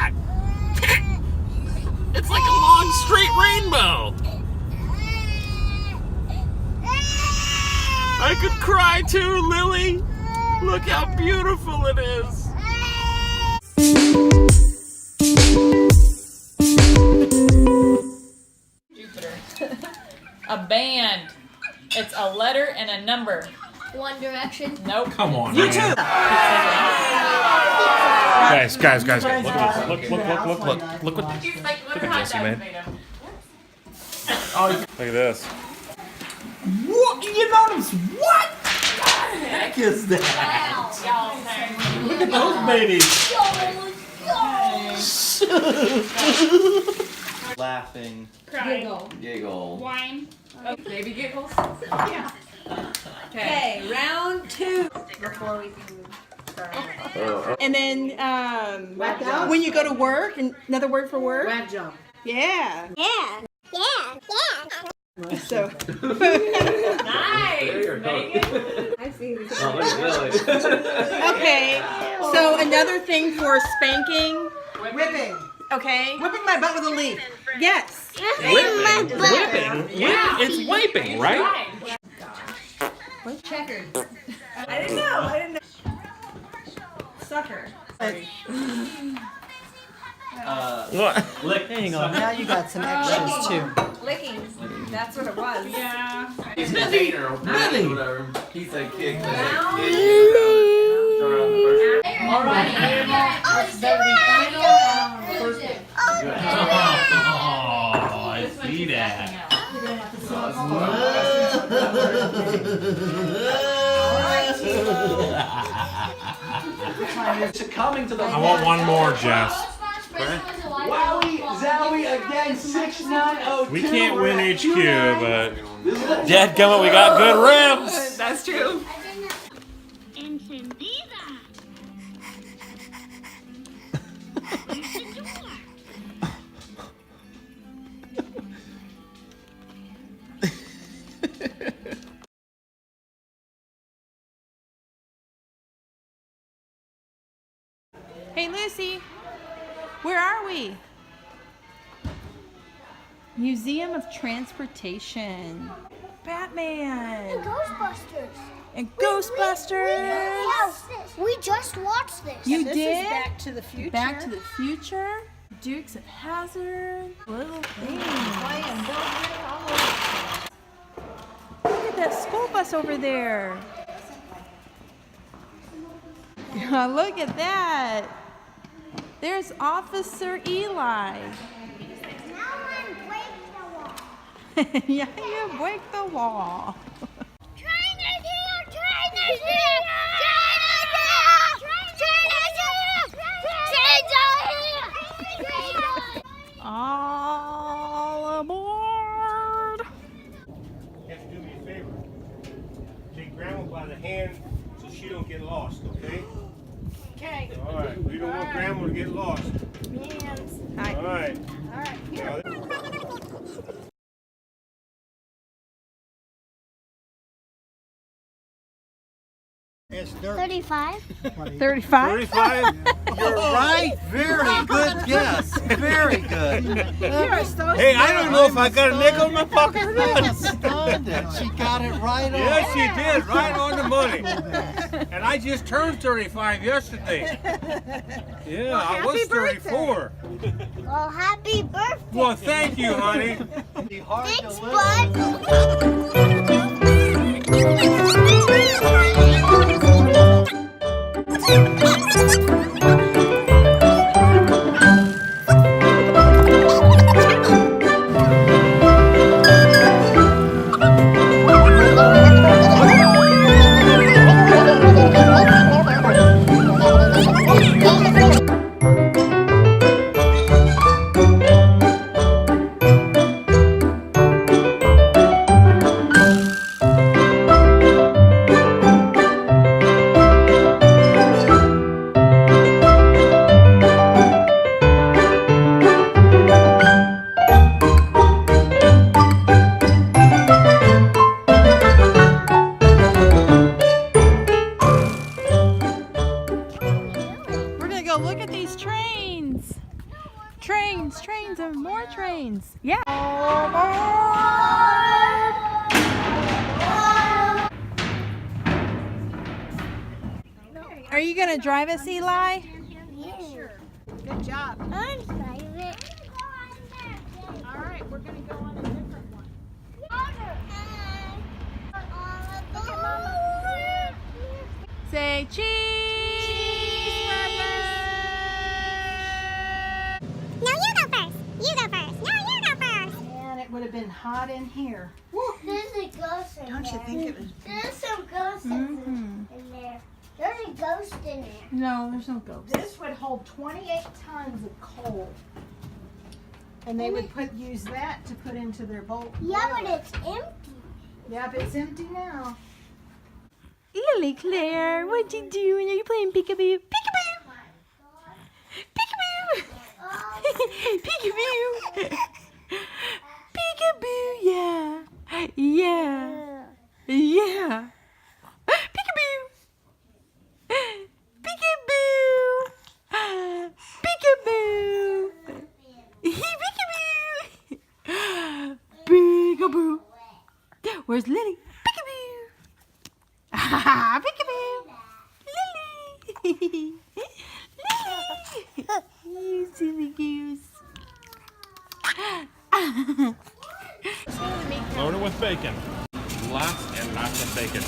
that? It's like a long straight rainbow. I could cry too, Lily. Look how beautiful it is. Jupiter. A band. It's a letter and a number. One Direction. Nope. Come on, You man. too. Guys. Look at this. Look what He's like, Look what at this, hot man. dogs made of. Look at this. What? You notice what? What the heck is that? Y'all say. Look at those babies. Laughing. Cry. Giggle. Wine. Baby giggles. Yeah. Okay, round 2. Before we can start. And then when you go to work, another word for work. Rag jump. Yeah. Yeah. So. Nice. Megan. I see this. Okay. So another thing for spanking. Whipping. Okay. Whipping my butt with a leaf. Yes. Whipping. Yeah. It's wiping, right? Checkers. I didn't know. Sucker. What? Hang on. Now you got some extras too. Licking. That's what it was. Yeah. He's a hater. Really? Whatever. He's a kick. All right. Oh, I see that. Succumbing to the I want one more, Jess. Wowie Zowie again 6902. We can't win HQ, but dadgummit, we got good rims. That's true. Hey, Lucy. Where are we? Museum of Transportation. Batman. Ghostbusters. And Ghostbusters. We just watched this. You This did? is Back to the Future. Back to the Future. Dukes of Hazzard. Little things. Playing Bill all over. Look at that school bus over there. Look at that. There's Officer Eli. Now I'm break the wall. Yeah, you break the wall. Trainers here! Trainers here! All aboard. You have to do me a favor. Take Grandma by the hand so she don't get lost, okay? Okay. All right. We don't want Grandma to get lost. Hands. Hi. All right. All right. Now, It's dirt. 35. 35? 35? You're right. Very good guess. Very good. Hey, I don't know if I got a nickel in my pocket or not. Astounded. She got it right on. Yes, she did. Right on the money. And I just turned 35 yesterday. Yeah, I was 34. Well, happy birthday. Well, thank you, honey. Thanks, bud. Trains, trains, and more trains. Yeah. Are you gonna drive us, Eli? Good job. I'm private. All right, we're gonna go on a different one. Say cheese. No, you go first. You go first. No, you go first. And it would have been hot in here. There's a ghost in Don't you there. think it was? There's some ghosts in there. There's a ghost in there. No, there's no ghost. This would hold 28 tons of coal. And they would use that to put into their boat. Yeah, but it's empty. Yep, it's empty now. Lily Claire, what you doing? Are you playing peekaboo? Peekaboo! Peekaboo! Peekaboo! Peekaboo, yeah. Yeah. Yeah. Peekaboo! Peekaboo! Peekaboo! Peekaboo! Peekaboo! Where's Lily? Peekaboo! Peekaboo! Lily! Lily! You silly goose. Load it with bacon. Lots and lots of bacon.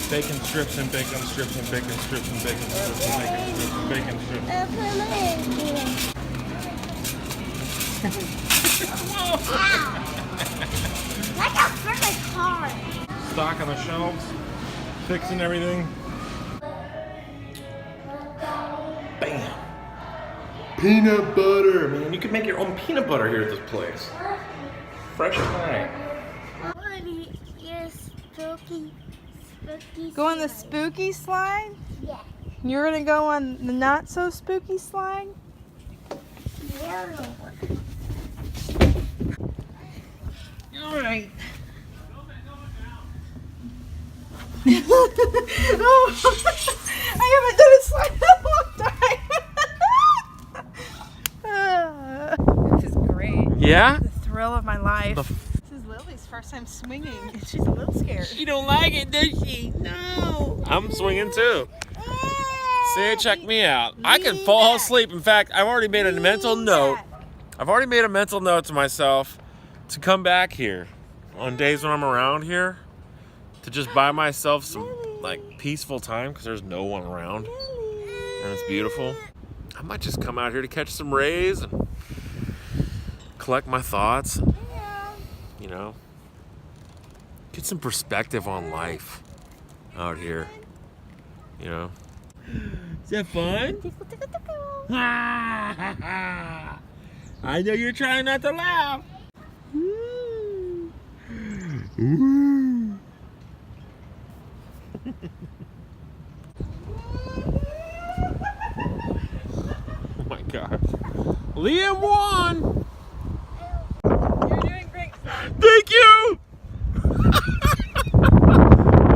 Bacon strips and bacon strips and bacon strips and bacon strips and bacon strips and bacon strips. Like a friggin' car. Stocking the shelves. Fixing everything. Bam. Peanut butter. Man, you can make your own peanut butter here at this place. Fresh pie. You're spooky. Go on the spooky slide? Yeah. You're gonna go on the not so spooky slide? Yeah. Alright. I haven't done a slide in a long time. This is great. Yeah? The thrill of my life. This is Lily's first time swinging, and she's a little scared. She don't like it, does she? No. I'm swinging too. See, check me out. I can fall asleep. In fact, I've already made a mental note. I've already made a mental note to myself to come back here on days when I'm around here to just buy myself some like peaceful time because there's no one around and it's beautiful. I might just come out here to catch some rays and collect my thoughts and, you know, get some perspective on life out here, you know. Is that fun? I know you're trying not to laugh. Ooh. Ooh. Oh my gosh. Liam won! You're doing great. Thank you!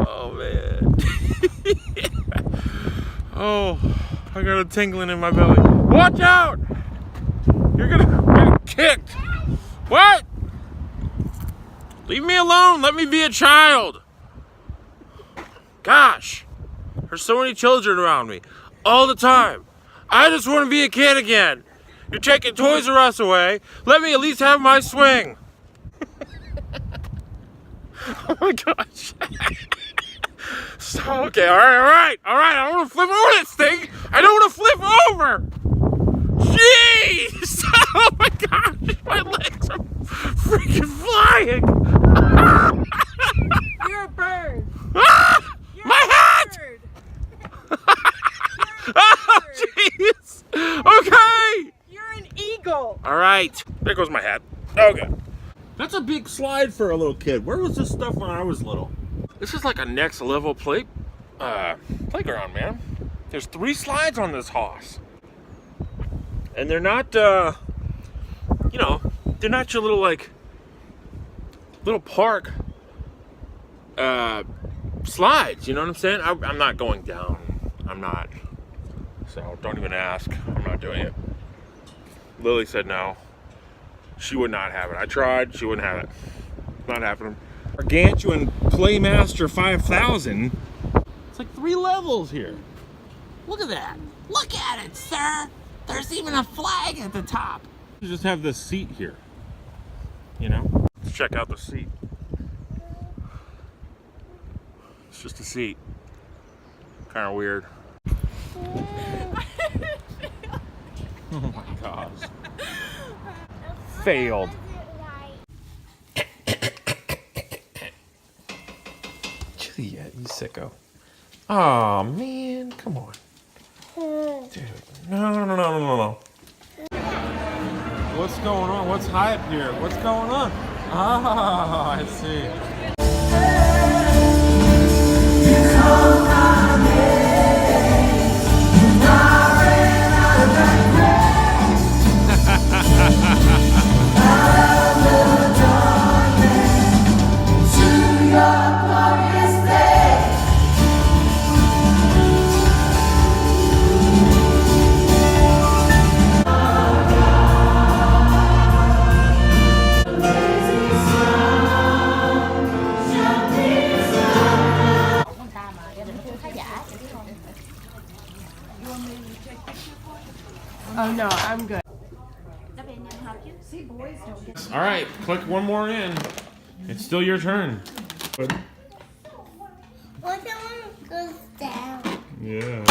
Oh man. Oh, I got a tingling in my belly. Watch out! You're gonna get kicked. What? Leave me alone. Let me be a child. Gosh, there's so many children around me all the time. I just want to be a kid again. You're taking Toys R Us away. Let me at least have my swing. Oh my gosh. So, okay, all right. I don't want to flip over this thing. I don't want to flip over. Jeez! Oh my gosh, my legs are freaking flying. You're a bird. Ah! You're My a hat! bird. Oh, jeez. Okay. You're an eagle. All right. There goes my hat. Okay. That's a big slide for a little kid. Where was this stuff when I was little? This is like a next level playground, man. There's 3 slides on this house. And they're not, you know, they're not your little, like, little park slides. You know what I'm saying? I'm not going down. I'm not. So don't even ask. I'm not doing it. Lily said no. She would not have it. I tried, she wouldn't have it. Not happening. Gargantuan Playmaster 5000. It's like 3 levels here. Look at that. Look at it, sir. There's even a flag at the top. You just have this seat here. You know? Let's check out the seat. It's just a seat. Kind of weird. Oh my gosh. Failed. Yeah, you sicko. Oh man, come on. Dude, no. What's going on? What's hype here? What's going on? Ah, I see. Oh no, I'm good. All right, click one more in. It's still your turn. What the one goes down? Yeah.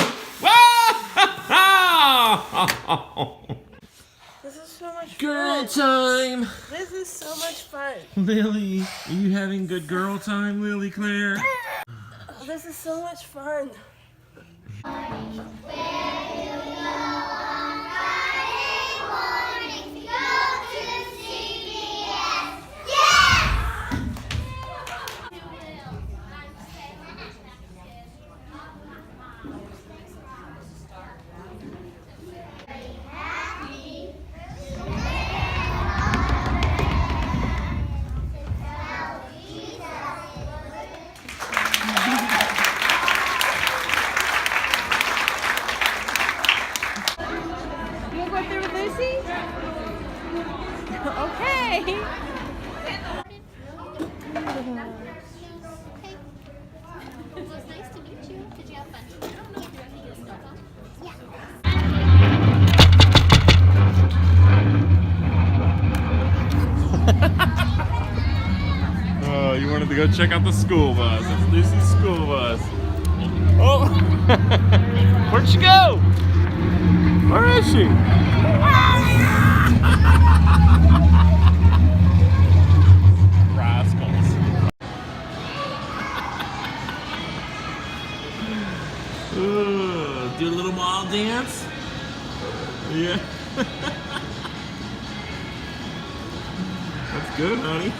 This is so much Girl time. This is so much fun. Lily, are you having good girl time, Lily Claire? Oh, this is so much fun. You wanna go up there with Lucy? Okay. It was nice to meet you. Did you have fun today? I don't know if you're having your stuff on. Oh, you wanted to go check out the school bus. It's Lucy's school bus. Oh! Where'd she go? Where is she? Rascals. Ooh, do a little mall dance? Yeah. That's good, honey.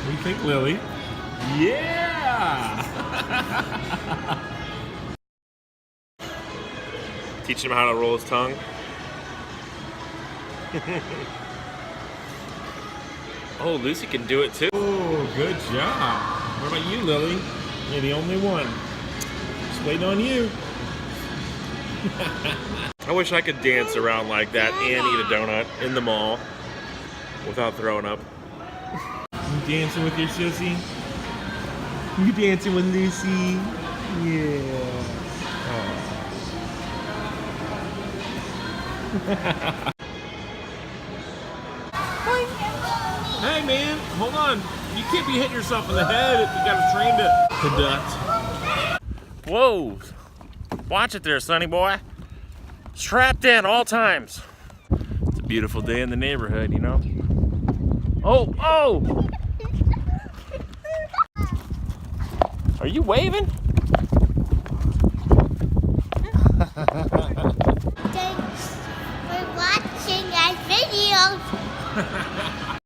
What do you think, Lily? Yeah! Teach him how to roll his tongue. Oh, Lucy can do it too. Oh, good job. What about you, Lily? You're the only one. Just waiting on you. I wish I could dance around like that and eat a donut in the mall without throwing up. You dancing with your sissy? You dancing with Lucy? Yeah. Oh. Hey man, hold on. You can't be hitting yourself in the head if you got a train to conduct. Whoa. Watch it there, sonny boy. Strapped in all times. It's a beautiful day in the neighborhood, you know? Oh, oh! Are you waving? Thanks for watching our videos.